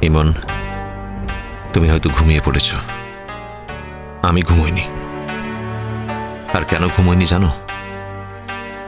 ইমন, তুমি হয়তো ঘুমিয়ে পড়েছ, আমি ঘুমোইনি। আর কেন ঘুমোইনি জানো?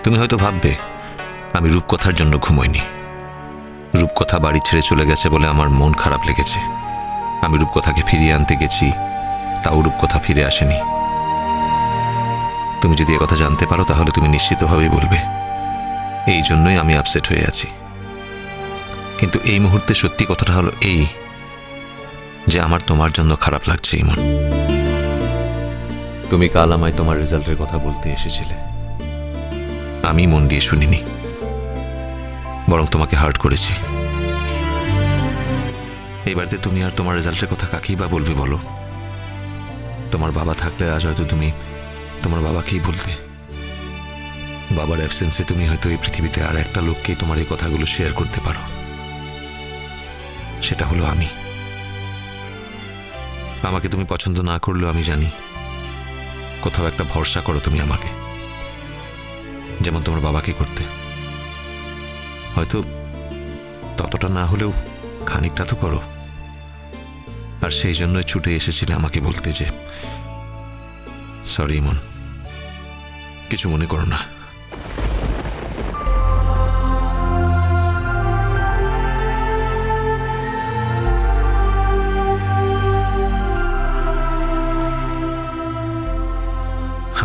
তুমি হয়তো ভাববে আমি রূপকথার জন্য ঘুমোইনি। রূপকথা বাড়ি ছেড়ে চলে গেছে বলে আমার মন খারাপ লেগেছে। আমি রূপকথাকে ফিরিয়ে আনতে গেছি, তাও রূপকথা ফিরে আসেনি। তুমি যদি একথা জানতে পারো তাহলে তুমি নিশ্চিতভাবেই বলবে এই জন্যই আমি আপসেট হয়ে আছি। কিন্তু এই মুহূর্তে সত্যি কথাটা হলো এই যে আমার তোমার জন্য খারাপ লাগছে। ইমন, তুমি কাল আমায় তোমার রেজাল্টের কথা বলতে এসেছিলে, আমি মন দিয়ে শুনিনি, বরং তোমাকে হার্ট করেছি। এই বাড়িতে তুমি আর তোমার রেজাল্টের কথা কাকেই বা বলবে বলো? তোমার বাবা থাকলে আজ হয়তো তুমি তোমার বাবাকেই বলতে। বাবার অ্যাবসেন্সে তুমি হয়তো এই পৃথিবীতে আর একটা লোককেই তোমার এই কথাগুলো শেয়ার করতে পারো, সেটা হলো আমি। আমাকে তুমি পছন্দ না করলেও আমি জানি কোথাও একটা ভরসা করো তুমি আমাকে, যেমন তোমার বাবাকে করতে। হয়তো ততটা না হলেও খানিকটা তো করো। আর সেই জন্যই ছুটে এসেছিলে আমাকে বলতে যে সরি ইমন, কিছু মনে করো না।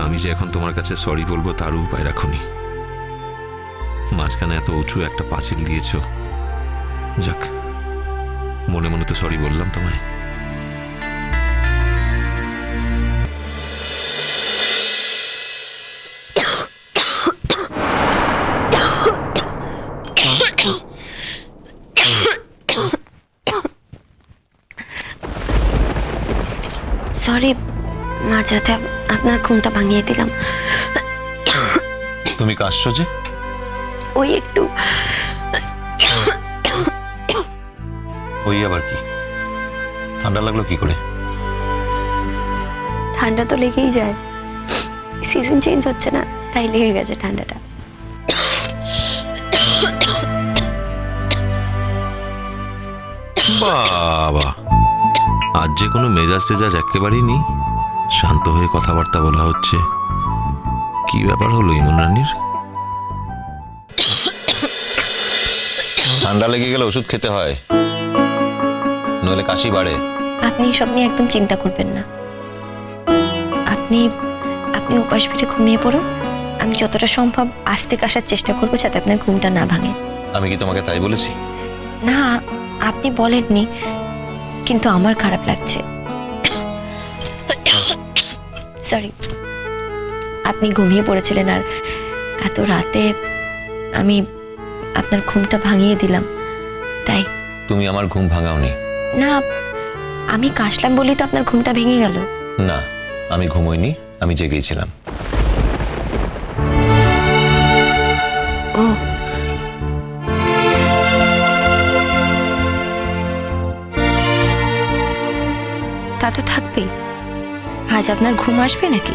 আমি যে এখন তোমার কাছে সরি বলবো তারও উপায় রাখুনি। মাঝখানে এত উঁচু একটা পাঁচিল দিয়েছ, যাক মনে মনে তো সরি বললাম তোমায়। সরি, মাঝরাতে আপনার ঘুমটা ভাঙিয়ে দিলাম। তুমি কাশছো যে? ওই একটু। ওই আবার কি? ঠান্ডা লাগলো কি করে? ঠান্ডা তো লেগেই যায়, সিজন চেঞ্জ হচ্ছে না তাই লেগে গেছে ঠান্ডাটা। বাবা, আজ যে কোনো মেজাজ টেজাজ একেবারেই নেই, শান্ত হয়ে কথাবার্তা বলা হচ্ছে। কি ব্যাপার হলো ইমন রানীর? ঠান্ডা লেগে গেলে ওষুধ খেতে হয়, নইলে কাশি বাড়ে। আপনি সব নিয়ে একদম চিন্তা করবেন না। আপনি আপনি উপাস ফিরে ঘুমিয়ে পড়ুন। আমি যতটা সম্ভব আস্তে কাশার চেষ্টা করবো যাতে আপনার ঘুমটা না ভাঙে। আমি কি তোমাকে তাই বলেছি? না, আপনি বলেননি, কিন্তু আমার খারাপ লাগছে। সরি, আপনি ঘুমিয়ে পড়েছিলেন আর এত রাতে আমি আপনার ঘুমটা ভাঙিয়ে দিলাম, তাই। তুমি আমার ঘুম ভাঙাওনি। না, আমি কাশলাম বলেই তো আপনার ঘুমটা ভেঙে গেল। না, আমি ঘুমোইনি, আমি জেগেই ছিলাম। ও, তা তো থাকবেই। আজ আপনার ঘুম আসবে নাকি?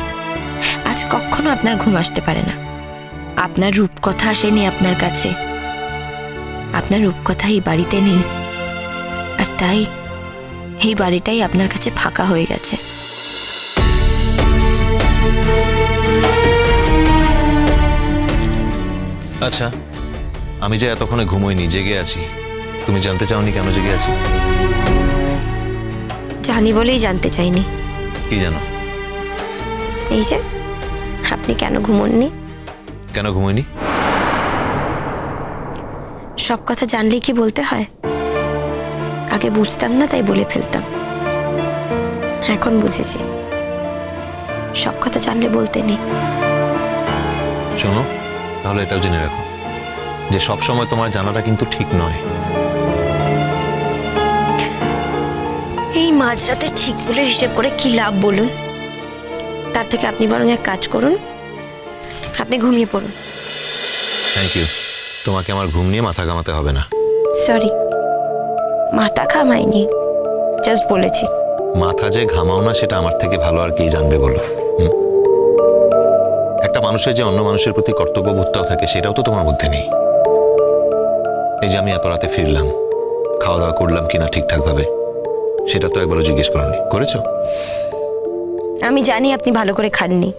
আজ কখনো আপনার ঘুম আসতে পারে না। আপনার রূপকথা আসেনি আপনার কাছে, আপনার রূপকথা এই বাড়িতে নেই, আর তাই এই বাড়িটাই আপনার কাছে ফাঁকা হয়ে গেছে। আচ্ছা, আমি যে এতক্ষণে ঘুমোইনি, জেগে আছি, তুমি জানতে চাওনি কেন জেগে আছি? জানি বলেই জানতে চাইনি। কি জানো? এই যে আপনি কেন ঘুমোননি। কেন ঘুমোইনি? সব কথা জানলেই কি বলতে হয়? আগে বুঝতাম না তাই বলে ফেলতাম, এখন বুঝেছি সব কথা জানলে বলতে নেই। শোনো, তাহলে এটাও জেনে রাখো যে সব সময় তোমার জানাটা কিন্তু ঠিক নয়। এই মাঝরাতে ঠিক বলে হিসেব করে কি লাভ বলুন? তার থেকে আপনি বরং এক কাজ করুন, আপনি ঘুমিয়ে পড়ুন। থ্যাংক ইউ, তোমাকে আমার ঘুম নিয়ে মাথা ঘামাতে হবে না। সরি, মাথা ঘামাইনি, জাস্ট বলেছি। মাথা যে ঘামাও না সেটা আমার থেকে ভালো আর কে জানবে বলো? একটা মানুষের যে অন্য মানুষের প্রতি কর্তব্যবোধটাও থাকে সেটাও তো তোমার মধ্যে নেই। এই যে আমি এত রাতে ফিরলাম, খাওয়া দাওয়া করলাম কিনা ঠিকঠাক ভাবে সেটা তো একবারও জিজ্ঞেস করনি, করেছো? আমি জানি আপনি ভালো করে খাননি।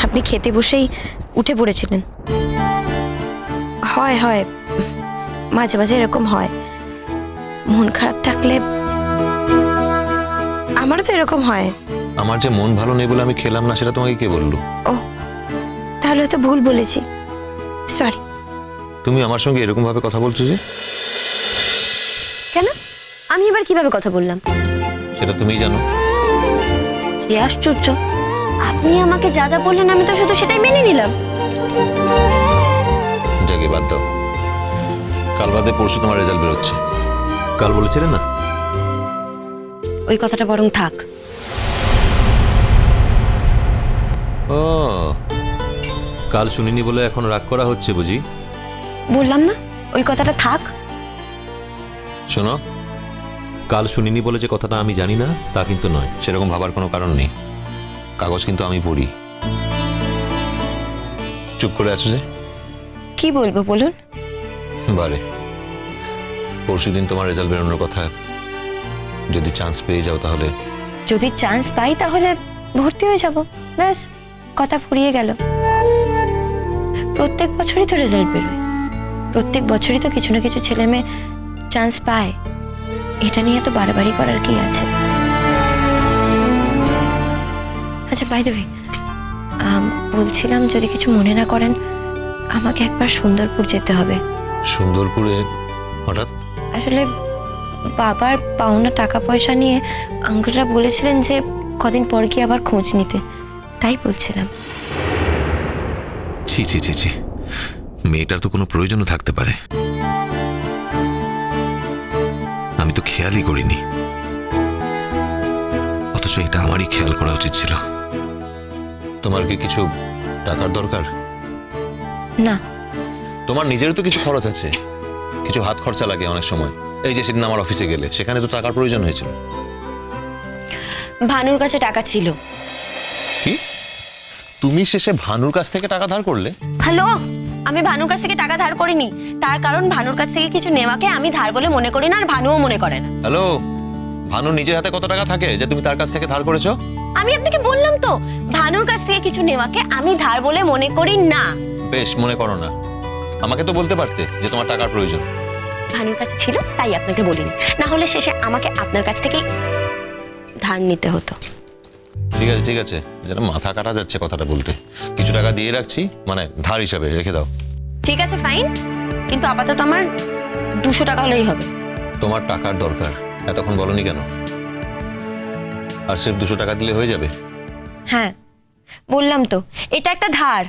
আপনি খেতে বসেই উঠে পড়েছিলেন। হয় হয়, মাঝে মাঝে এরকম হয়। মন খারাপ থাকলে আমারও তো এরকম হয়। আমার যে মন ভালো নেই বলে আমি খেলাম না, সেটা তোমাকে কে বললো? ও, তাহলে হয়তো ভুল বলেছি, সরি। তুমি আমার সঙ্গে এরকম ভাবে কথা বলছো যে? কেন? আমি এবার কিভাবে কথা বললাম? সেটা তুমিই জানো। কি আশ্চর্য, আপনি আমাকে যা যা বললেন আমি তো শুধু সেটাই মেনে নিলাম। যাকে বাদ দাও, কাল বাদে পরশু তোমার রেজাল্ট বেরোচ্ছে। কাল বলেছিলে না? ওই কথাটা বরং থাক। ও, কাল শুনিনি বলে এখন রাগ করা হচ্ছে বুঝি? বললাম না ওই কথাটা থাক। শোনো, কাল শুনিনি বলে যে কথাটা আমি জানি না তা কিন্তু নয়, সেরকম ভাবার কোনো কারণ নেই। কাগজ কিন্তু আমি পড়ি। চুপ করে আছো যে? কি বলবো বলুন? বারে, পরশুদিন তোমার রেজাল্ট বেরোনোর কথা, যদি চান্স পেয়ে যাও তাহলে? যদি চান্স পাই তাহলে ভর্তি হয়ে যাব, ব্যাস, কথা ফুরিয়ে গেল। প্রত্যেক বছরই তো রেজাল্ট বেরোয়, প্রত্যেক বছরই তো কিছু না কিছু ছেলে মেয়ে চান্স পায়। এটা নিয়ে তো বাড়াবাড়ি করার কি আছে? আচ্ছা, বাই দ্য ওয়ে, বলছিলাম যদি কিছু মনে না করেন, আমাকে একবার সুন্দরপুর যেতে হবে। সুন্দরপুরে হঠাৎ? আসলে বাবার পাওনা টাকা পয়সা নিয়ে আঙ্কেলরা বলেছিলেন যে কদিন পর গিয়ে আবার খোঁজ নিতে, তাই বলছিলাম। ছি ছি ছি ছি, মেয়েটার তো কোনো প্রয়োজনও থাকতে পারে, আমি তো খেয়ালই করিনি। অথচ এটা আমারই খেয়াল করা উচিত ছিল। তোমার কি কিছু টাকার দরকার? না। তোমার নিজেরও তো কিছু খরচ আছে, কিছু হাত খরচা লাগে অনেক সময়। এই যে সেদিন আমার অফিসে গেলে, সেখানে তো টাকার প্রয়োজন হয়েছিল। ভানুর কাছে টাকা ছিল। কি? তুমি শেষে ভানুর কাছ থেকে টাকা ধার করলে? হ্যালো, আমি ভানুর কাছ থেকে টাকা ধার করিনি। তার কারণ ভানুর কাছ থেকে কিছু নেওয়াকে আমি ধার বলে মনে করি না, আর ভানুও মনে করে না। হ্যালো, ভানু নিজের হাতে কত টাকা থাকে যে তুমি তার কাছ থেকে ধার করেছো? আমি আপনাকে বললাম তো, ভানুর কাছ থেকে কিছু নেওয়াকে আমি ধার বলে মনে করি না। বেশ, মনে করো না। আমাকে তো বলতে পারতে যে তোমার টাকার প্রয়োজন। ভানুর কাছে ছিল তাই আপনাকে বলিনি, না হলে শেষে আমাকে আপনার কাছ থেকে ধার নিতে হতো। ঠিক আছে ঠিক আছে, যেন মাথা কাটা যাচ্ছে কথাটা বলতে। কিছু টাকা দিয়ে রাখছি, মানে ধার হিসাবে রেখে দাও। ঠিক আছে, ফাইন, কিন্তু আপাতত আমার 200 টাকা হলেই হবে। তোমার টাকার দরকার, এতক্ষণ বলনি কেন? আর সির্ফ 200 টাকা দিলে হয়ে যাবে? হ্যাঁ, বললাম তো, এটা একটা ধার।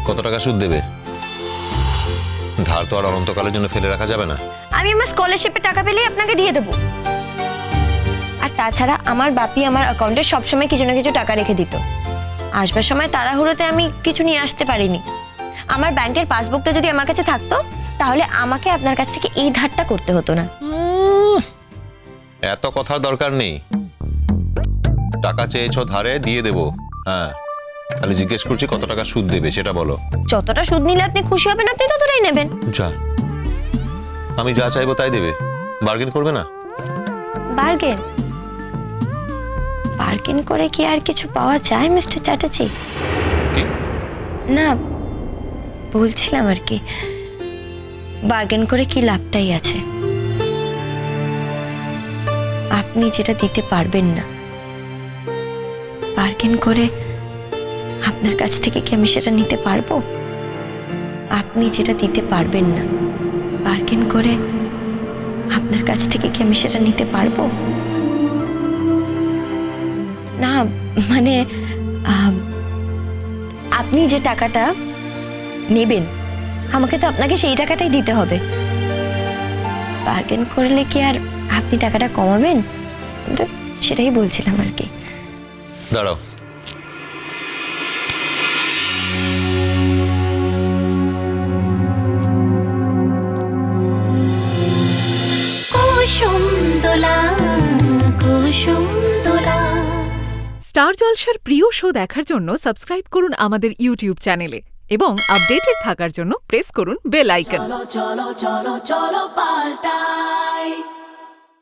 কত টাকা সুদ দেবে? ধার তো আর অনন্তকালের জন্য ফেলে রাখা যাবে না। আমি আমার স্কলারশিপের টাকা পেলেই আপনাকে দিয়ে দেবো। আর তাছাড়া আমার বাপি আমার অ্যাকাউন্টে সবসময় কিছু না কিছু টাকা রেখে দিত। আসবার সময় তাড়াহুড়োতে আমি কিছু নিয়ে আসতে পারিনি। আমার ব্যাংকের পাসবুকটা যদি আমার কাছে থাকতো, তাহলে আমাকে আপনার কাছ থেকে এই ধারটা করতে হতো না। এত কথার দরকার নেই। টাকা চেয়েছো ধারে, দিয়ে দেবো। হ্যাঁ, খালি জিজ্ঞেস করছি কত টাকা সুদ দেবে সেটা বলো। যতটা সুদ নিলে আপনি খুশি হবেন আপনি ততটাই নেবেন। যা, আমি যা চাইবো তাই দেবে, বার্গেন করবে না? বার্গেন? বার্গেন করে কি আর কিছু পাওয়া যায় মিস্টার চ্যাটার্জি? কি? না, বলছিলাম আর কি, বার্গেন করে কি লাভটাই আছে? আপনি যেটা দিতে পারবেন না, বার্গেন করে আপনার কাছ থেকে কি আমি সেটা নিতে পারবো? আপনি যেটা দিতে পারবেন না, বার্গেন করে আপনার কাছ থেকে কি আমি সেটা নিতে পারবো? না, মানে আপনি যে টাকাটা নেবেন, আমাকে তো আপনাকে সেই টাকাটাই দিতে হবে। বার্গেন করলে কি আর আপনি টাকাটা কমাবেন? তো সেটাই বলছিলাম আর কি। দাঁড়াও, স্টার জলসার প্রিয় শো দেখার জন্য সাবস্ক্রাইব করুন আমাদের ইউটিউব চ্যানেলে এবং আপডেটেড থাকার জন্য প্রেস করুন bell icon. cholo, cholo, cholo, cholo, palta.